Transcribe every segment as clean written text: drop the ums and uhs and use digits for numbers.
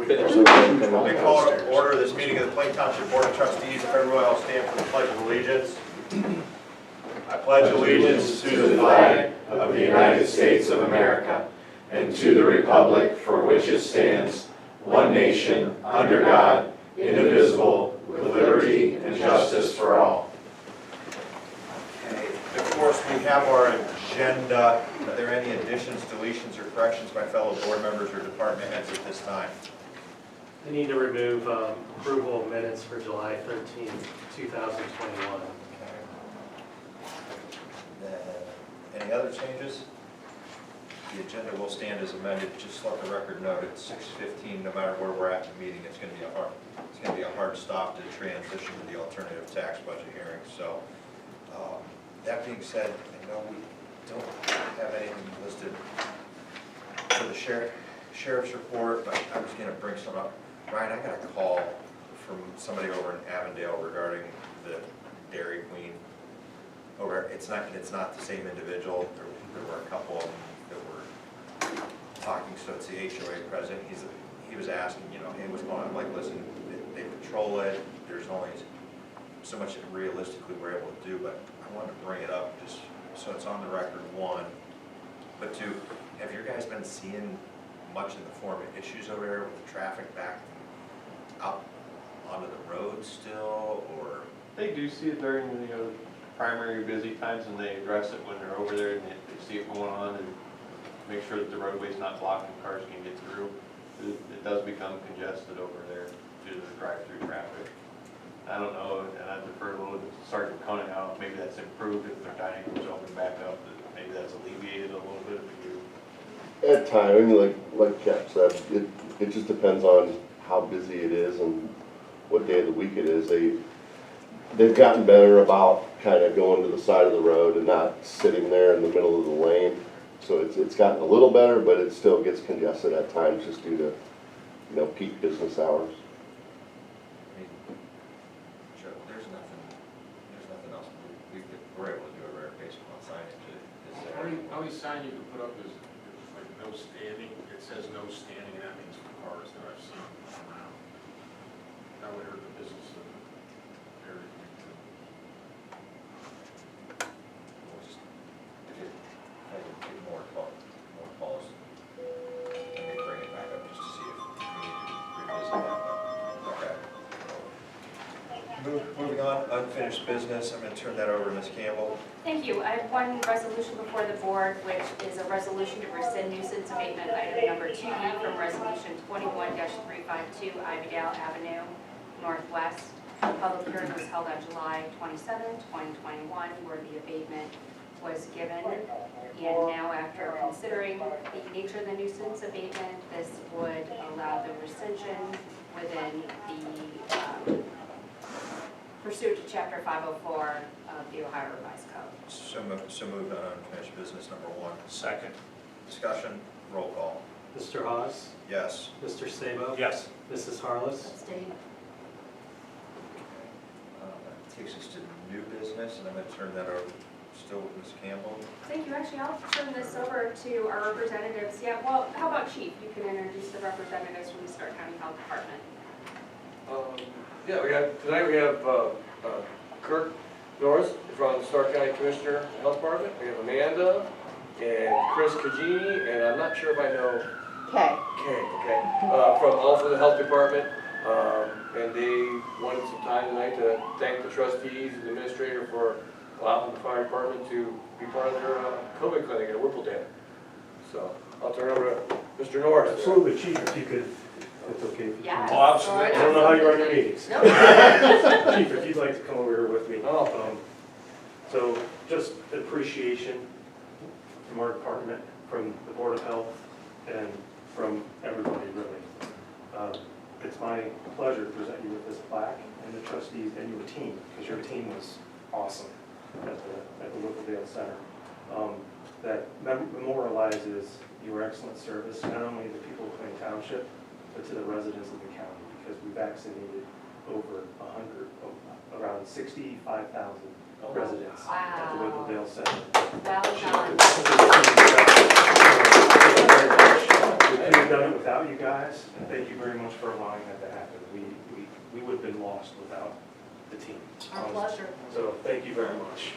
I call to order this meeting of the Plain Township Board of Trustees. If everyone will stand for the Pledge of Allegiance. I pledge allegiance to the flag of the United States of America and to the republic for which it stands, one nation, under God, indivisible, with liberty and justice for all. Okay. Of course, we have our agenda. Are there any additions, deletions, or corrections by fellow board members or department heads at this time? I need to remove approval of minutes for July 13, 2021. Any other changes? The agenda will stand as amended. Just let the record note at 6:15, no matter where we're at in the meeting, it's going to be a hard stop to transition to the alternative tax budget hearing. So that being said, I know we don't have anything listed for the sheriff's report, but I was going to bring some up. Ryan, I got a call from somebody over in Avondale regarding the Dairy Queen. It's not the same individual. There were a couple of them that were talking. So it's the HOA president. He was asking, hey, what's going on? I'm like, listen, they patrol it. There's only so much that realistically we're able to do, but I wanted to bring it up just so it's on the record, one. But two, have your guys been seeing much in the form of issues over there with the traffic back up onto the road still, or? They do see it during the primary busy times, and they address it when they're over there and they see it going on and make sure that the roadway's not blocked and cars can get through. It does become congested over there due to the drive-through traffic. I don't know, and I defer a little to Sergeant Conan how maybe that's improved if their dining rooms open back up, that maybe that's alleviated a little bit of the At times, like Cap said, it just depends on how busy it is and what day of the week it is. They've gotten better about kind of going to the side of the road and not sitting there in the middle of the lane. So it's gotten a little better, but it still gets congested at times just due to peak business hours. I mean, Joe, there's nothing else we're able to do over there based on signage. Only sign you can put up is like no standing. It says no standing, and that means for cars that I've seen around. That would hurt the business of the area. We'll just get more calls. Let me bring it back up just to see if we need to revisit that. Okay. Moving on, unfinished business. I'm going to turn that over to Ms. Campbell. Thank you. I have one resolution before the board, which is a resolution to rescind nuisance abatement item number 2E from resolution 21-352 Ivydale Avenue Northwest. The public hearing was held on July 27, 2021, where the abatement was given. And now, after considering the nature of the nuisance abatement, this would allow the rescission within the pursuant to Chapter 504 of the Ohio Revised Code. So moved on unfinished business number 1. Second. Discussion, roll call. Mr. Hawes? Yes. Mr. Sabo? Yes. Mrs. Harless? Abstain. That takes us to new business, and I'm going to turn that over still with Ms. Campbell. Thank you. Actually, I'll turn this over to our representatives. Yeah, well, how about Chief? You can introduce the representatives from the Stark County Health Department. Yeah, tonight we have Kirk Norris from the Stark County Commissioner of the Health Department. We have Amanda and Chris Cagini, and I'm not sure if I know Okay. Kay, okay, from also the Health Department. And they wanted some time tonight to thank the trustees and the administrator for allowing the fire department to be part of their COVID clinic at Whippledale. So I'll turn it over to Mr. Norris. Absolutely, Chief, if you could, it's okay. If you Yeah. can. Oh, absolutely. I don't know how you run your meetings. No. Chief, if you'd like to come over here with me. Oh. So just appreciation from our department, from the Board of Health, and from everybody, really. It's my pleasure to present you with this plaque and the trustees and your team, because your team was awesome at the Whippledale Center. That memorializes your excellent service, not only to the people of Plain Township, but to the residents of the county, because we vaccinated over around 65,000 residents at the Whippledale Center. Well done. Thank you very much. couldn't have done it without you guys, and thank you very much for allowing that to happen. We would have been lost without the team. Our pleasure. So thank you very much.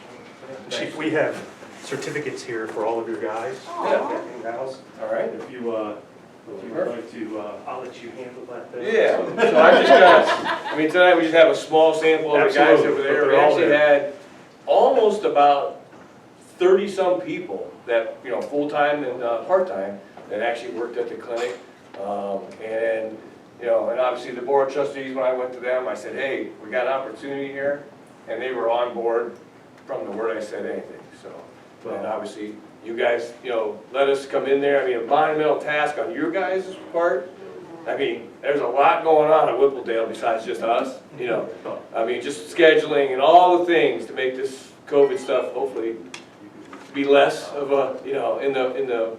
Chief, we have certificates here for all of your guys. Aw. And gals. All right. If you would like to, I'll let you handle that then. Yeah, so I just got, I mean, tonight we just have a small sample of the guys that were Absolutely, there. but We they're all actually there. had almost about 30-some people that, you know, full-time and part-time, that actually worked at the clinic. And, you know, and obviously the board of trustees, when I went to them, I said, hey, we got an opportunity here. And they were on board from the word I said anything, so. And obviously, you guys, you know, let us come in there. I mean, a monumental task on your guys' part. I mean, there's a lot going on at Whippledale besides just us, you know. I mean, just scheduling and all the things to make this COVID stuff hopefully be less of a, you know, in the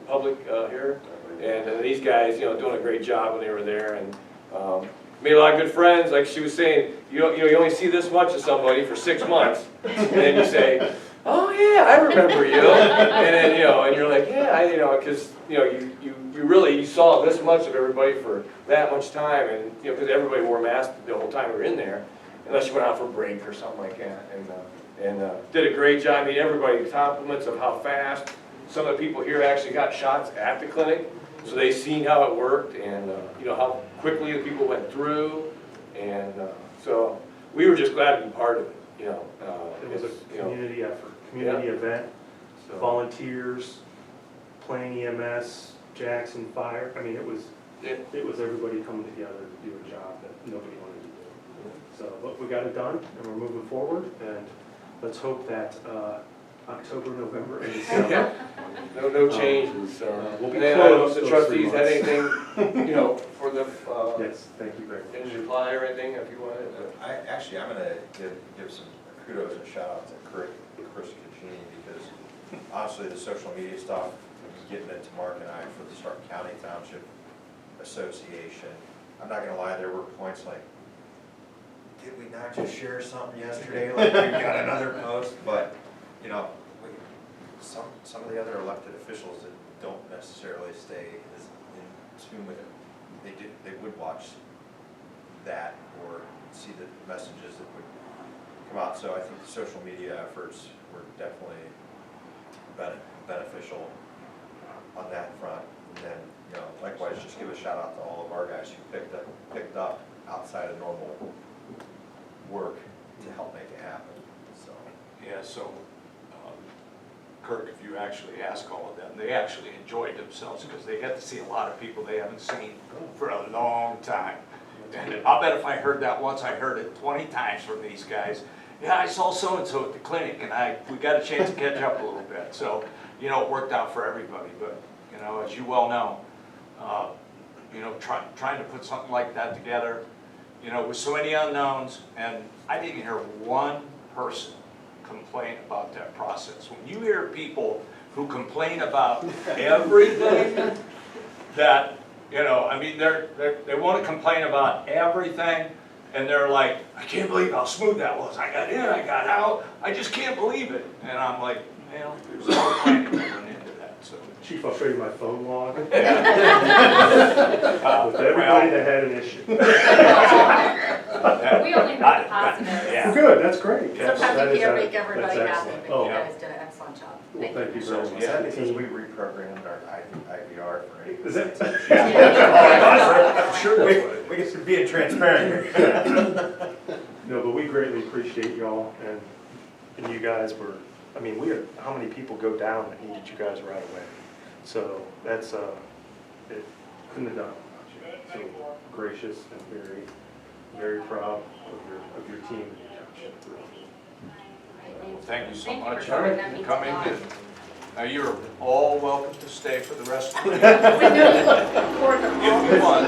public here. And these guys, you know, doing a great job when they were there, and made a lot of good friends. Like she was saying, you only see this much of somebody for 6 months, and then you say, oh yeah, I remember you. And then, you know, and you're like, yeah, you know, because, you know, you saw this much of everybody for that much time, and, you know, because everybody wore masks the whole time we were in there, unless you went out for a break or something like that. And did a great job. I mean, everybody compliments of how fast. Some of the people here actually got shots at the clinic, so they seen how it worked, and, you know, how quickly the people went through. And so we were just glad to be part of it, you know. It was a you know, community effort, community event, so- volunteers, Plain EMS, Jackson Fire. I mean, it was everybody coming together to do a job that nobody wanted to do. So, but we got it done, and we're moving forward, and let's hope that October, November, and December. No changes. We'll be And then I don't know if closed the those 3 trustees had anything, you know, for the, Yes, thank you very much. in reply or anything, if you wanted, but. I'm gonna give some kudos and shout out to Chris Caccini, because honestly, the social media stuff, getting it to Mark and I for the Stark County Township Association, I'm not gonna lie, there were points like, did we not just share something yesterday, like we got another post? But, you know, some of the other elected officials that don't necessarily stay as in tune with it, they would watch that or see the messages that would come out. So I think the social media efforts were definitely beneficial on that front. And then, you know, likewise, just give a shout out to all of our guys who picked up outside of normal work to help make it happen, so. Yeah, so Kirk, if you actually ask all of them, they actually enjoyed themselves because they got to see a lot of people they haven't seen for a long time. And I'll bet if I heard that once, I heard it 20 times from these guys. Yeah, I saw so-and-so at the clinic, and we got a chance to catch up a little bit. So, you know, it worked out for everybody. But, you know, as you well know, you know, trying to put something like that together, you know, with so many unknowns, and I didn't hear one person complain about that process. When you hear people who complain about everything, that, you know, I mean, they want to complain about everything, and they're like, I can't believe how smooth that was. I got in, I got out, I just can't believe it. And I'm like, well, there's no planning that went into that, so. Chief, I'll show you my phone log with Yeah. everybody that had an issue. We only heard the positives. Yeah. Good, that's great. Sometimes That you is can't a- make everybody that's happy, excellent. but Oh, you guys did an excellent job. well, thank you So, very much. is that because we reprogrammed our IVR for any? Is that? Yeah. Sure, we get to being transparent here. No, but we greatly appreciate y'all, and you guys were, I mean, we had, how many people go down that needed you guys right away? So that's, it couldn't have done it without you. So gracious and very, very proud of your team and your township. Well, thank you so Thank you much for coming. for That means a coming. lot. Now, you're all welcome to stay for the rest of the day We know you look forward to all if you this. want,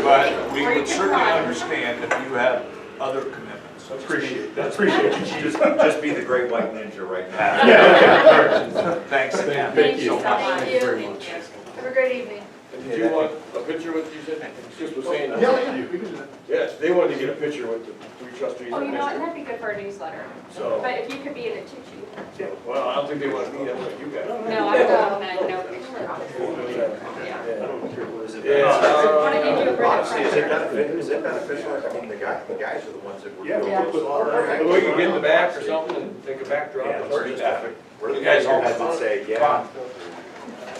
but we Or you would can certainly cry. understand if you have other commitments. Appreciate that. Appreciate you, Chief. Just be the great white ninja right now. Yeah, okay. Thanks again. Thank you so much. Thank you very much. Thank you. Have a great evening. Did you want a picture with, you said, just was saying? Yeah, we can do that. Yes, they wanted to get a picture with the three trustees. Oh, you know what, and that'd be good for a newsletter. So- But if you could be in a tutu. Mr. Well, I don't think they want to meet up like you guys. No, I'm no picture, honestly. Yeah. Is it Yeah. Want to give you a break? Honestly, is it beneficial? I mean, the guys are the ones that were. Yeah, Yeah. We can get in the back or something and take a backdrop. Yeah, let's do that. We're the You guys guys all- that say, yeah.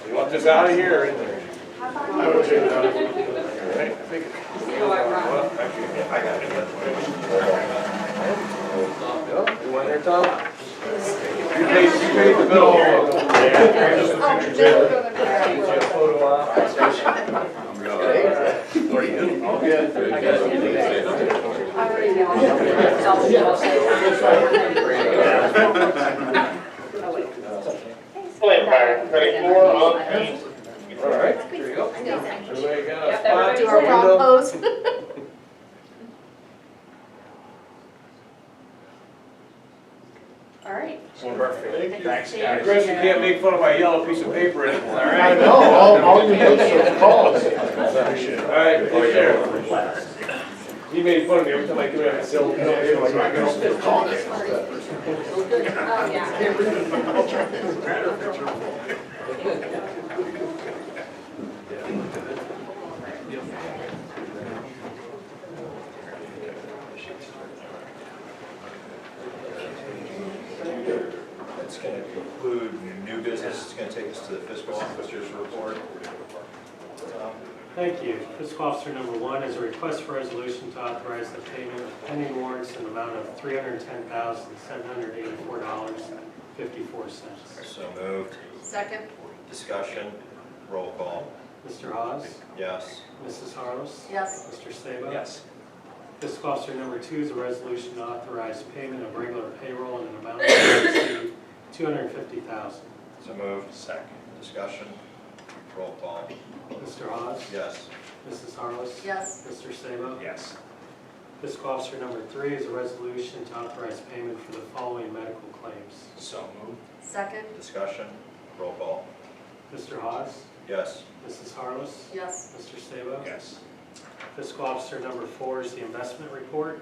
You want this out of here or in there? I would take it out. Right, I think. See how I run. Well, actually, I got it. you went there, Tom? You paid the bill. Oh, just go Get you a there. photo op. All good. I already know. Oh, wait. All right, there you go. Everybody got a Yep, spot everybody's to our in. window? All right. Perfect. Thanks, Thank guys. Chris, you can't make fun of my yellow piece of paper anymore, all I right? know, all you do is calls. All right, take care. He made fun of me every time I came out of the cell. Oh, yeah. It's going to include new business, it's going to take us to the fiscal officer's report. Thank you. Fiscal Officer number 1 is a request for resolution to authorize the payment of pending warrants in the amount of $310,784.54. So moved. Second. Discussion, roll call. Mr. Hawes? Yes. Mrs. Harless? Yes. Mr. Sabo? Yes. Fiscal Officer number 2 is a resolution to authorize payment of regular payroll in an amount of $250,000. So moved. Second. Discussion, roll call. Mr. Hawes? Yes. Mrs. Harless? Yes. Mr. Sabo? Yes. Fiscal Officer number 3 is a resolution to authorize payment for the following medical claims. So moved. Second. Discussion, roll call. Mr. Hawes? Yes. Mrs. Harless? Yes. Mr. Sabo? Yes. Fiscal Officer number 4 is the investment report.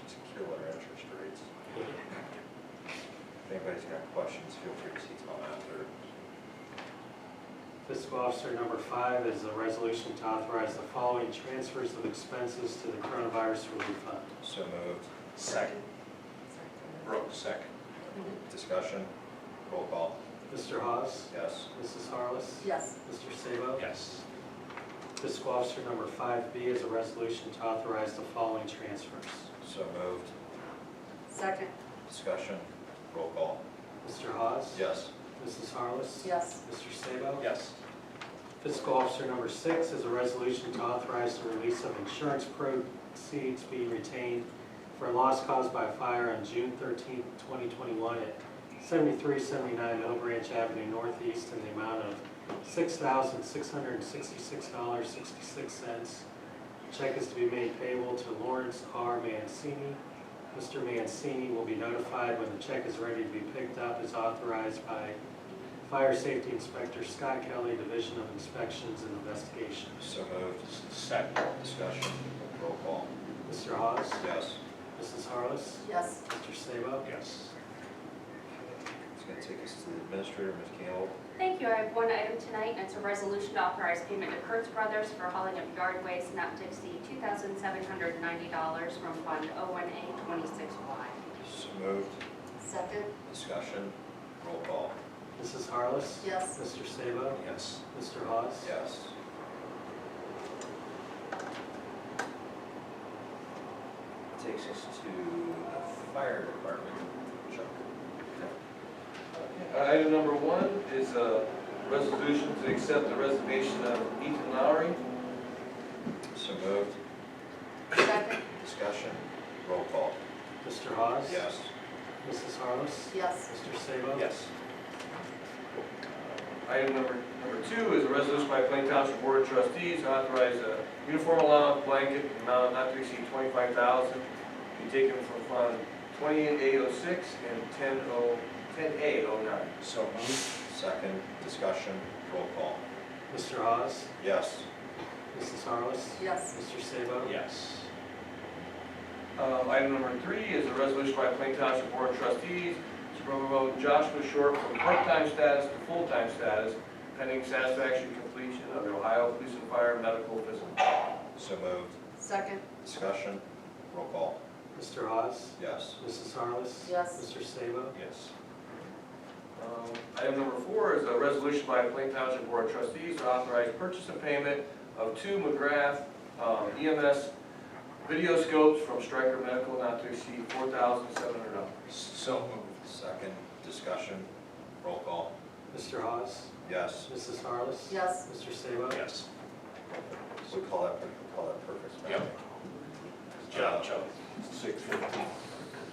Just killer interest rates. If anybody's got questions, feel free to see Tom after. Fiscal Officer number 5 is a resolution to authorize the following transfers of expenses to the coronavirus relief fund. So moved. Second. Brooks, second. Discussion, roll call. Mr. Hawes? Yes. Mrs. Harless? Yes. Mr. Sabo? Yes. Fiscal Officer number 5B is a resolution to authorize the following transfers. So moved. Second. Discussion, roll call. Mr. Hawes? Yes. Mrs. Harless? Yes. Mr. Sabo? Yes. Fiscal Officer number 6 is a resolution to authorize the release of insurance proceeds being retained for a loss caused by a fire on June 13, 2021 at 7379 Middle Branch Avenue Northeast in the amount of $6,666.66. Check is to be made payable to Lawrence R. Mancini. Mr. Mancini will be notified when the check is ready to be picked up as authorized by Fire Safety Inspector Scott Kelly, Division of Inspections and Investigations. So moved. Second. Discussion, roll call. Mr. Hawes? Yes. Mrs. Harless? Yes. Mr. Sabo? Yes. It's going to take us to the administrator, Ms. Campbell. Thank you. I have one item tonight, and it's a resolution to authorize payment to Kurtz Brothers for hauling of yard waste not to exceed $2,790 from Fund 01826Y. So moved. Second. Discussion, roll call. Mrs. Harless? Yes. Mr. Sabo? Yes. Mr. Hawes? Yes. Takes us to the fire department. Chuck. Item number 1 is a resolution to accept the resignation of Ethan Lowry. So moved. Second. Discussion, roll call. Mr. Hawes? Yes. Mrs. Harless? Yes. Mr. Sabo? Yes. Item number 2 is a resolution by Plain Township Board of Trustees to authorize a uniform allowance blanket in amount not to exceed $25,000 to be taken from Fund 28806 and 10A09. So moved. Second, discussion, Roll call. Mr. Hawes? Yes. Mrs. Harless? Yes. Mr. Sabo? Yes. Item number 3 is a resolution by Plain Township Board of Trustees to promote Joshua Short from part-time status to full-time status pending satisfactory completion of the Ohio Police and Fire Medical Physical. So moved. Second. Discussion. Roll call. Mr. Hawes? Yes. Mrs. Harless? Yes. Mr. Sabo? Yes. Item number 4 is a resolution by the Plain Township Board of Trustees to authorize purchase and payment of 2 McGrath EMS video scopes from Stryker Medical not to exceed $4,700. So moved. Second. Discussion. Roll call. Mr. Hawes? Yes. Mrs. Harless? Yes. Mr. Sabo? Yes. We call that perfect. Yep. spelling. Good job, Joe. 6:15.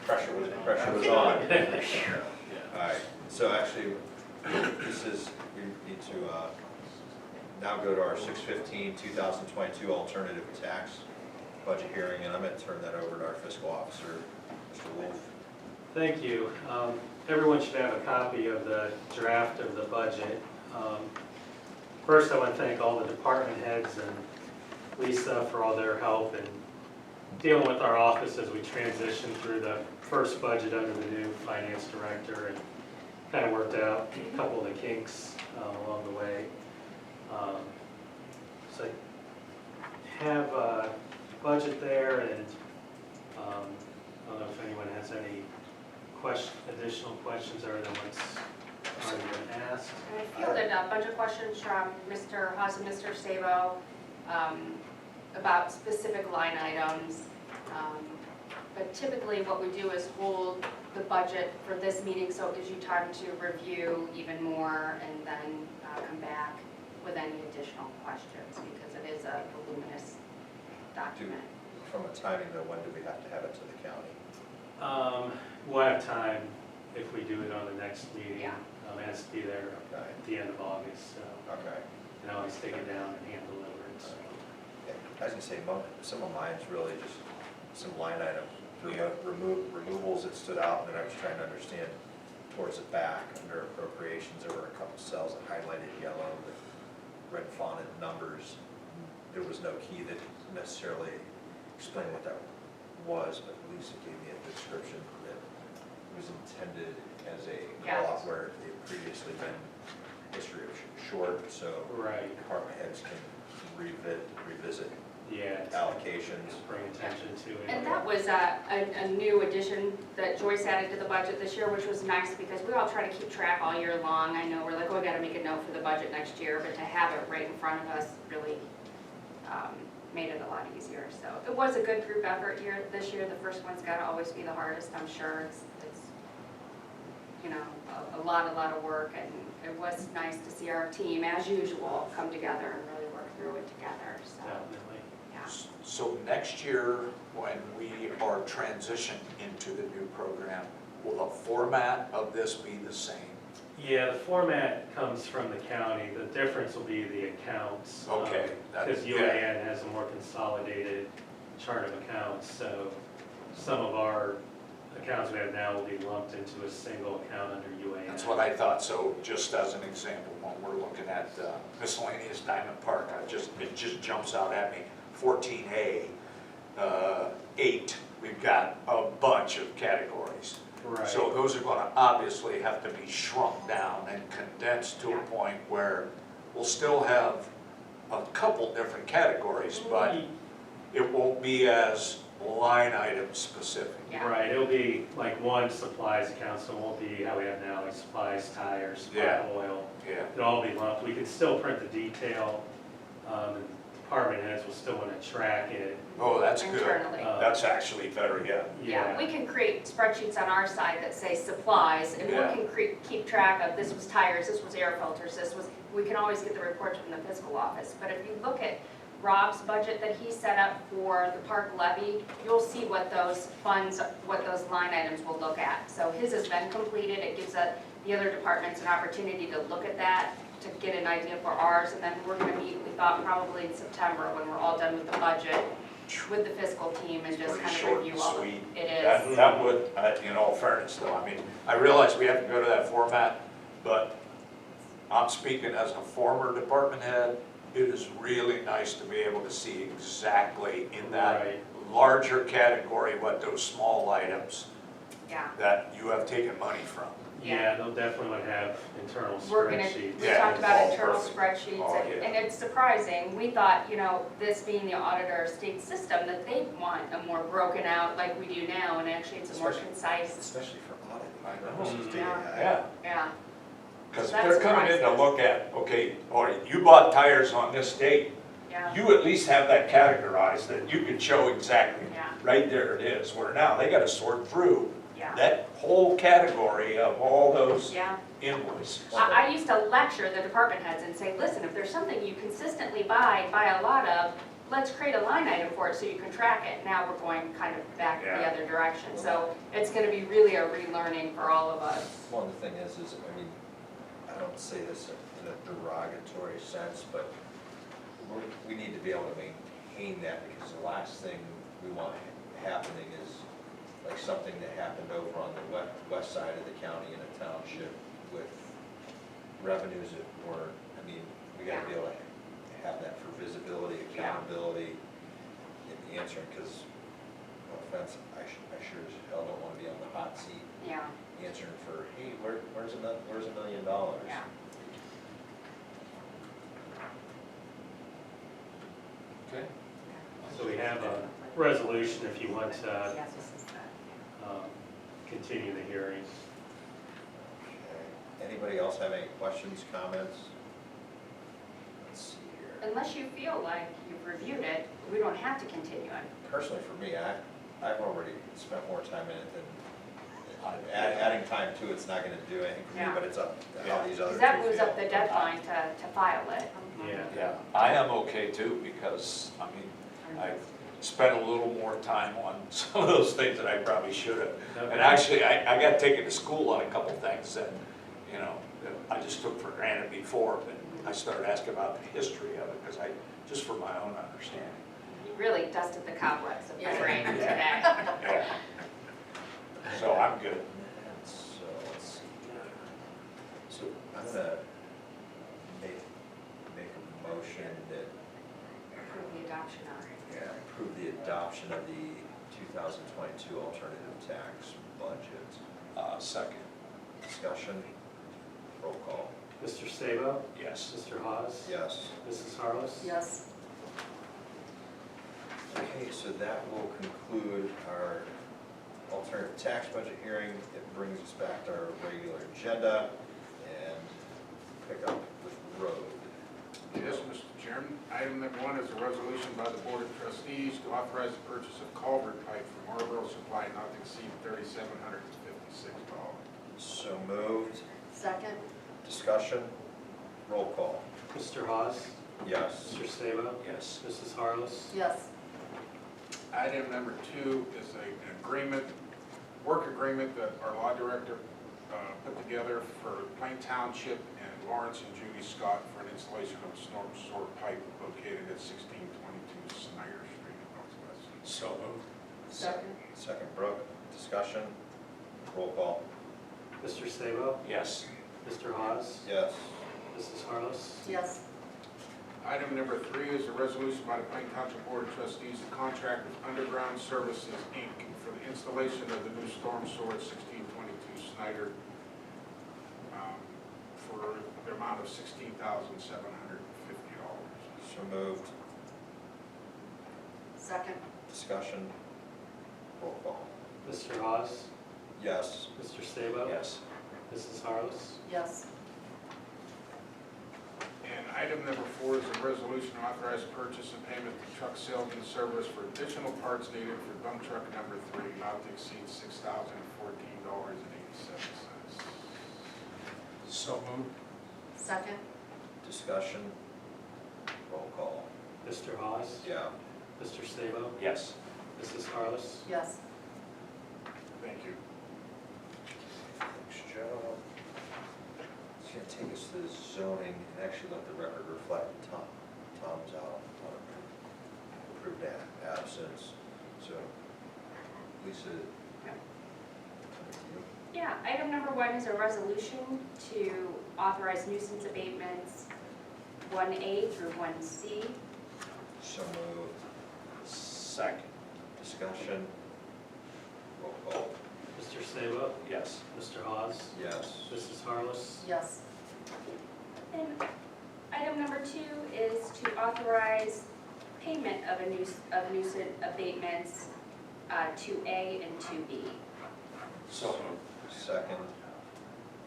Pressure was on. All right, so actually, this is, we need to now go to our 6/15/2022 alternative tax budget hearing, and I'm going to turn that over to our fiscal officer, Mr. Wolf. Thank you. Everyone should have a copy of the draft of the budget. First, I want to thank all the department heads and Lisa for all their help in dealing with our office as we transition through the first budget under the new finance director, and kind of worked out a couple of the kinks along the way. So I have a budget there, and I don't know if anyone has any additional questions other than what's already been asked. I fielded a bunch of questions from Mr. Haas and Mr. Sabo about specific line items. But typically what we do is hold the budget for this meeting so it gives you time to review even more and then come back with any additional questions because it is a voluminous document. From a timing though, when do we have to have it to the county? We'll have time if we do it on the next meeting. Yeah. It has to be there Okay. at the end of August, so Okay. you can always take it down and hand deliver it. So. Yeah, I was gonna say, some of mine's really just some line item removals that stood out, and then I was trying to understand towards the back, under appropriations, there were a couple cells that highlighted yellow with red fonted numbers. There was no key that necessarily explained what that was, but Lisa gave me a description that was intended as a call-out where it had previously been history of short, so Right. department heads can revisit Yeah. allocations. Bring attention to it. And that was a new addition that Joyce added to the budget this year, which was nice because we all try to keep track all year long. I know we're like, oh, we gotta make a note for the budget next year, but to have it right in front of us really made it a lot easier. So it was a good group effort this year. The first one's gotta always be the hardest, I'm sure. It's you know, a lot of work, and it was nice to see our team, as usual, come together and really work through it together, so, Definitely. yeah. So next year, when we are transitioning into the new program, will the format of this be the same? Yeah, the format comes from the county. The difference will be the accounts. Okay, Because UAN has a more consolidated chart of accounts, so some of our accounts we have now will be lumped into a single account under UAN. That's what I thought, so just as an example, when we're looking at miscellaneous Diamond Park, it just jumps out at me, 14A, 8, we've got a bunch of categories. Right. So those are gonna obviously have to be shrunk down and condensed to a point where we'll still have a couple different categories, but it won't be as line item specific. Yeah. Right, it'll be like one supplies account, so it won't be how we have now, like supplies, tires, supply Yeah. oil. Yeah, It'll all be lumped. We can still print the detail, and department heads will still want to track it. oh, that's good. Internally. That's actually better, yeah. Yeah, we can create spreadsheets on our side that say supplies, and Yeah. we can keep track of, this was tires, this was air filters, we can always get the reports from the fiscal office. But if you look at Rob's budget that he set up for the park levy, you'll see what those funds, what those line items will look at. So his has been completed, it gives the other departments an opportunity to look at that, to get an idea for ours, and then we're gonna meet, we thought probably in September, when we're all done with the budget, with the fiscal team, and just Pretty kind of short review and all. sweet. It is. That would, in all fairness though, I mean, I realize we have to go to that format, but I'm speaking as a former department head, it is really nice to be able to see exactly in that Right. larger category what those small items Yeah. that you have taken money from. Yeah, they'll definitely have internal We're gonna, spreadsheets. we Yeah. talked about Oh, internal perfect. spreadsheets, Oh, and yeah. and it's surprising, we thought, you know, this being the auditor state system, that they want a more broken out like we do now, and actually it's a more concise, Especially for audit. I know. Yeah. yeah. Because So if that they're coming in to surprises. look at, okay, all right, you bought tires on this date, Yeah, you at least have that categorized that you can show exactly, yeah, right there it is. Where now they gotta sort through yeah, that whole category of all those yeah. invoices. I used to lecture the department heads and say, listen, if there's something you consistently buy a lot of, let's create a line item for it so you can track it. Now we're going kind of back in the Yeah. other direction, so it's gonna be really a relearning for all of us. Well, the thing is, I mean, I don't say this in a derogatory sense, but we need to be able to maintain that, because the last thing we want happening is like something that happened over on the west side of the county in a township with revenues that weren't, I mean, we gotta be able to have that for visibility, accountability, and answering, because, no offense, I sure as hell don't wanna be on the hot seat Yeah, answering for, hey, where's $1 million? yeah. Okay. So we have a resolution if you want to Yes, this is the- continue the hearings. Okay. Anybody else have any questions, comments? Let's see here. Unless you feel like you've reviewed it, we don't have to continue it. Personally, for me, I've already spent more time in it than, adding time to it's not gonna do anything for me, Yeah. but it's up to how these other two Because that moves up feel. the deadline to file it. Yeah. Yeah, I am okay too, because, I mean, I spent a little more time on some of those things that I probably should have. And actually, I got taken to school on a couple things that, you know, that I just took for granted before, but I started asking about the history of it, because just for my own understanding. You really dusted the cobwebs of my Yeah. brain today. Yeah. So I'm good. And so, let's see here. So I'm gonna make a motion that, Approve the adoption of. approve the adoption of the 2022 alternative tax budget. Second, Discussion, roll call. Mr. Sabo? yes. Mr. Hawes? Yes. Mrs. Harless? Yes. Okay, so that will conclude our alternative tax budget hearing. It brings us back to our regular agenda and pick up with road. Yes, Mr. Chairman. Item number 1 is a resolution by the Board of Trustees to authorize the purchase of culvert pipe from Marlboro Supply not to exceed $3,756. So moved. Second? Discussion, roll call. Mr. Hawes? Yes. Mr. Sabo? Yes. Mrs. Harless? Yes. Item number 2 is an agreement, work agreement that our law director put together for Plain Township and Lawrence and Judy Scott for an installation of a storm sewer pipe located at 1622 Snyder Street in Northwest. So moved. Second? Second, Brooke. Discussion, roll call. Mr. Sabo? Yes. Mr. Hawes? Yes. Mrs. Harless? Yes. Item number 3 is a resolution by the Plain Township Board of Trustees to contract with Underground Services, Inc. for the installation of the new storm sewer at 1622 Snyder for the amount of $16,750. So moved. Second? Discussion, roll call. Mr. Hawes? Yes. Mr. Sabo? Yes. Mrs. Harless? Yes. And item number 4 is a resolution to authorize purchase and payment to Truck Salesman Service for additional parts needed for dump truck number 3, not to exceed $6,014.87. So moved. Second? Discussion, roll call. Mr. Hawes? Yeah. Mr. Sabo? Yes. Mrs. Harless? Yes. Thank you. Thanks, Joe. It's gonna take us to the zoning and actually let the record reflect Tom's out on approved absence. So, Lisa, coming to you. Yeah, item number 1 is a resolution to authorize nuisance abatements 1A through 1C. So moved. Second. Discussion. Roll call. Mr. Sabo? Yes. Mr. Hawes? Yes. Mrs. Harless? Yes. And item number 2 is to authorize payment of nuisance abatements 2A and 2B. So moved. Second.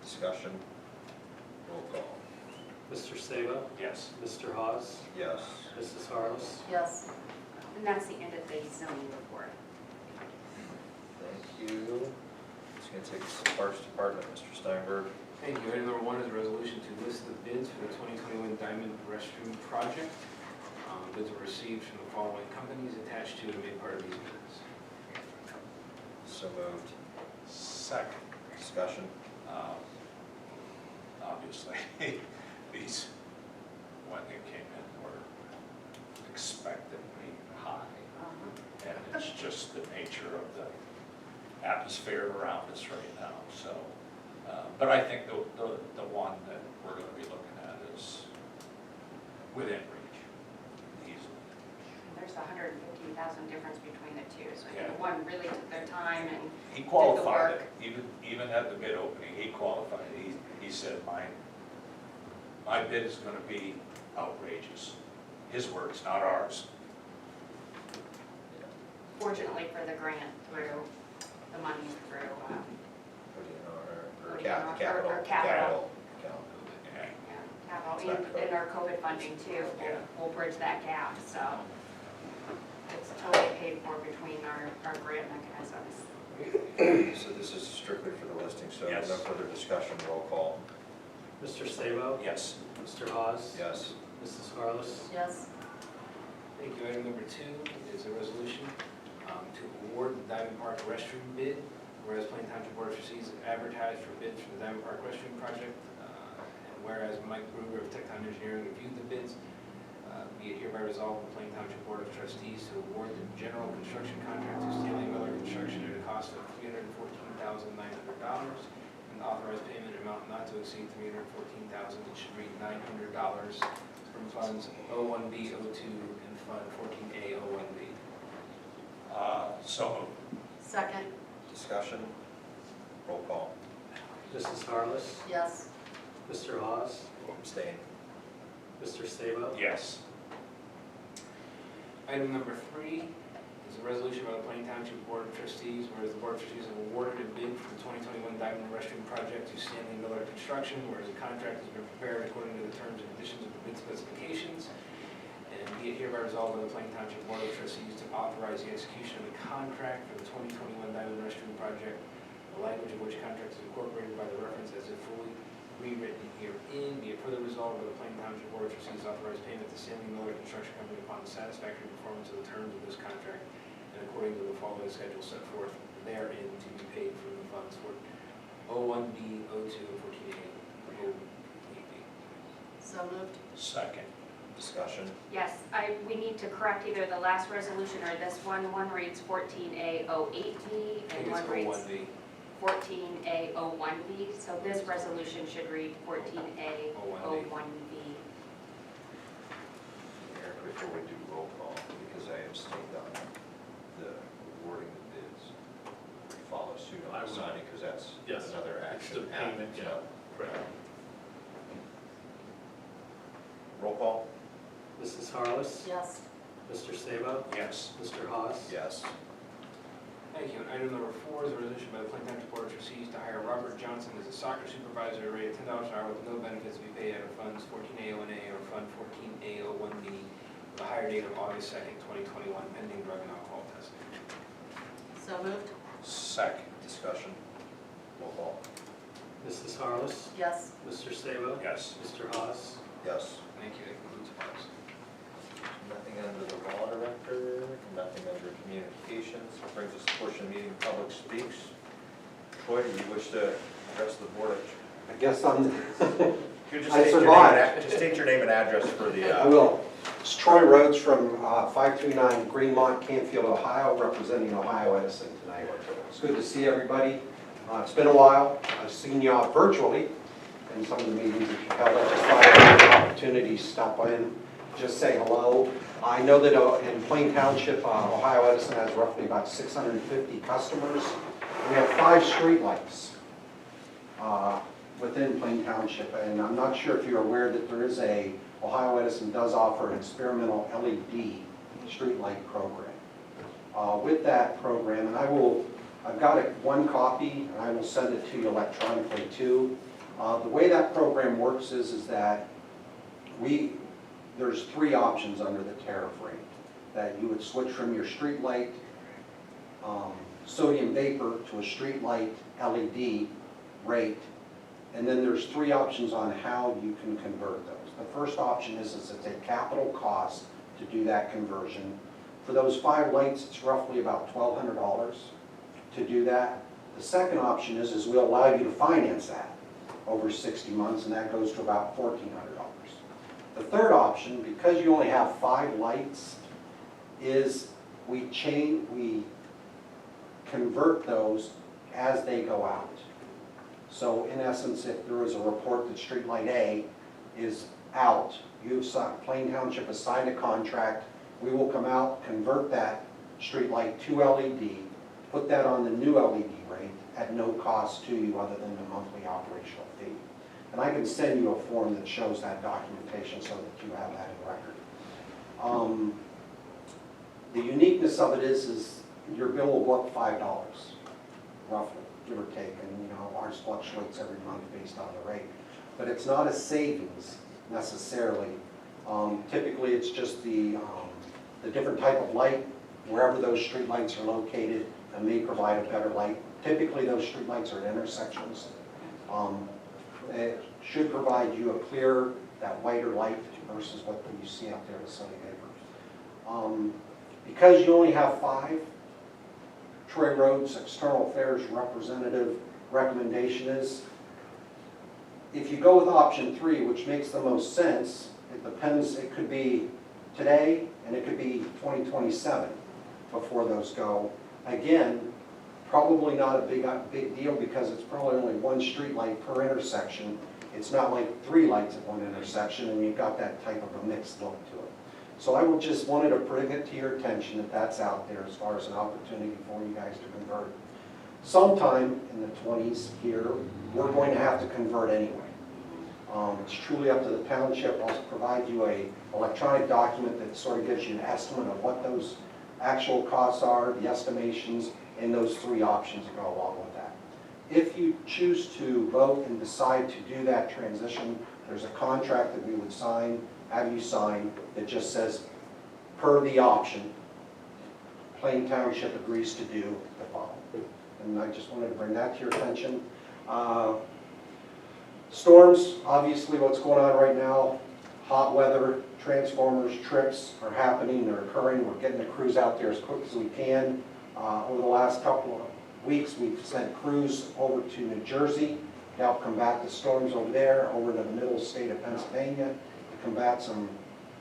Discussion. Roll call. Mr. Sabo? Yes. Mr. Hawes? Yes. Mrs. Harless? Yes. And that's the end of the zoning report. Thank you. It's going to take us to Parks Department, Mr. Steinberg. Thank you. Item number 1 is a resolution to list the bids for the 2021 Diamond Restroom Project. Bids were received from the following companies attached to and made part of these bids. So moved. Second. Discussion. Obviously, these, when they came in, were expectedly high. And it's just the nature of the atmosphere around us right now, so. But I think the one that we're gonna be looking at is within reach, easily. There's a 115,000 difference between the two, so I Yeah. think the one really took their time and He qualified work. it, even at the bid opening, he qualified it. He said, my bid is gonna be outrageous. His words, not ours. fortunately for the grant through, the money through, Or ODNR, capital. or capital. Capital. Yeah. yeah, capital, It's not and COVID. our COVID funding too. Yeah. We'll bridge that gap, so it's totally paid for between our grant mechanisms. So this is strictly for the listing, so Yes. no further discussion, roll call. Mr. Sabo? Yes. Mr. Hawes? Yes. Mrs. Harless? Yes. Thank you. Item number 2 is a resolution to award the Diamond Park restroom bid. Whereas Plain Township Board of Trustees advertised for bids for the Diamond Park restroom project, and whereas Mike Bruger of Tecton Engineering reviewed the bids, be it hereby resolved, the Plain Township Board of Trustees to award the general construction contract to Stanley Miller Construction at a cost of $314,900, and authorize payment amount not to exceed $314,000, it should read $900 from funds 01B, 02, and Fund 14A, 01B. So moved. Second. Discussion, roll call. Mrs. Harless? Yes. Mr. Hawes? Abstain. Mr. Sabo? Yes. Item number 3 is a resolution by the Plain Township Board of Trustees, whereas the Board of Trustees have awarded a bid for the 2021 Diamond Restroom Project to Stanley Miller Construction, whereas the contract has been prepared according to the terms and conditions of the bid specifications. And be it hereby resolved by the Plain Township Board of Trustees to authorize the execution of the contract for the 2021 Diamond Restroom Project, the language of which contract is incorporated by the reference as if fully rewritten herein. Be it further resolved by the Plain Township Board of Trustees authorize payment to Stanley Miller Construction Company upon the satisfactory performance of the terms of this contract and according to the following schedule set forth therein to be paid from the funds for 01B, 02, and 14A, 08B. So moved. Second. Discussion, Yes, we need to correct either the last resolution or this one. One reads 14A08B I think and it's one reads 01B. 14A01B. So this resolution should read 14A01B. Mayor, before we do roll call, because I abstained on the awarding the bids, follow suit I on the will. signing, because that's Yes. another It's action. the payment, yeah. So, Correct. roll call? Mrs. Harless? Yes. Mr. Sabo? Yes. Mr. Hawes? Yes. Thank you. And item number 4 is a resolution by the Plain Township Board of Trustees to hire Robert Johnson as a soccer supervisor at a rate of $10 an hour with no benefits to be paid out of funds 14A01A or Fund 14A01B with a hire date of August 2nd, 2021, pending drug and alcohol testing. So moved. Second. Discussion, roll call? Mrs. Harless? Yes. Mr. Sabo? Yes. Mr. Hawes? Yes. Thank you. That concludes parks. Nothing under the law director, nothing under communications. Brings us to portion of meeting, public speaks. Troy, do you wish to address the board? I guess I'm, You just I state your name and survived. Just state your name and address for the, I will. It's Troy Rhodes from 529 Greenmont, Canfield, Ohio, representing Ohio Edison tonight. It's good to see everybody. It's been a while. I've seen y'all virtually, in some of the meetings that you've held. I just thought I'd have an opportunity to stop in, just say hello. I know that in Plain Township, Ohio Edison has roughly about 650 customers. We have 5 streetlights within Plain Township, and I'm not sure if you're aware that there is Ohio Edison does offer an experimental LED streetlight program. With that program, and I've got one copy, and I will send it to you electronically too. The way that program works is that there's 3 options under the tariff rate. That you would switch from your street light sodium vapor to a street light LED rate. And then there's 3 options on how you can convert those. The first option is it's a capital cost to do that conversion. For those 5 lights, it's roughly about $1,200 to do that. The second option is we'll allow you to finance that over 60 months, and that goes to about $1,400. The third option, because you only have 5 lights, is we convert those as they go out. So in essence, if there is a report that street light A is out, Plain Township has signed a contract, we will come out, convert that street light to LED, put that on the new LED rate at no cost to you other than the monthly operational fee. And I can send you a form that shows that documentation so that you have that in record. The uniqueness of it is your bill will go up $5, roughly, give or take, and ours fluctuates every month based on the rate. But it's not a savings necessarily. Typically, it's just the different type of light, wherever those street lights are located, and may provide a better light. Typically, those street lights are at intersections. It should provide you a clearer, that whiter light versus what you see out there with sodium vapor. Because you only have 5, Troy Road's External Affairs representative recommendation is, if you go with option 3, which makes the most sense, it depends, it could be today and it could be 2027 before those go. Again, probably not a big deal because it's probably only 1 street light per intersection. It's not like 3 lights at 1 intersection and you've got that type of a mixed look to it. So I just wanted to bring it to your attention that that's out there as far as an opportunity for you guys to convert. Sometime in the 20s here, we're going to have to convert anyway. It's truly up to the township. I'll provide you an electronic document that sort of gives you an estimate of what those actual costs are, the estimations, and those 3 options that go along with that. If you choose to vote and decide to do that transition, there's a contract that we would have you sign that just says, per the option, Plain Township agrees to do the following. And I just wanted to bring that to your attention. Storms, obviously what's going on right now, hot weather, transformers, trips are happening, they're occurring. We're getting the crews out there as quick as we can. Over the last couple of weeks, we've sent crews over to New Jersey to help combat the storms over there, over to the middle state of Pennsylvania to combat some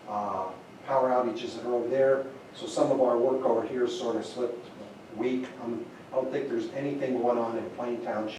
power outages that are over there. So some of our work over here sort of slipped weak. I don't think there's anything going on in Plain Township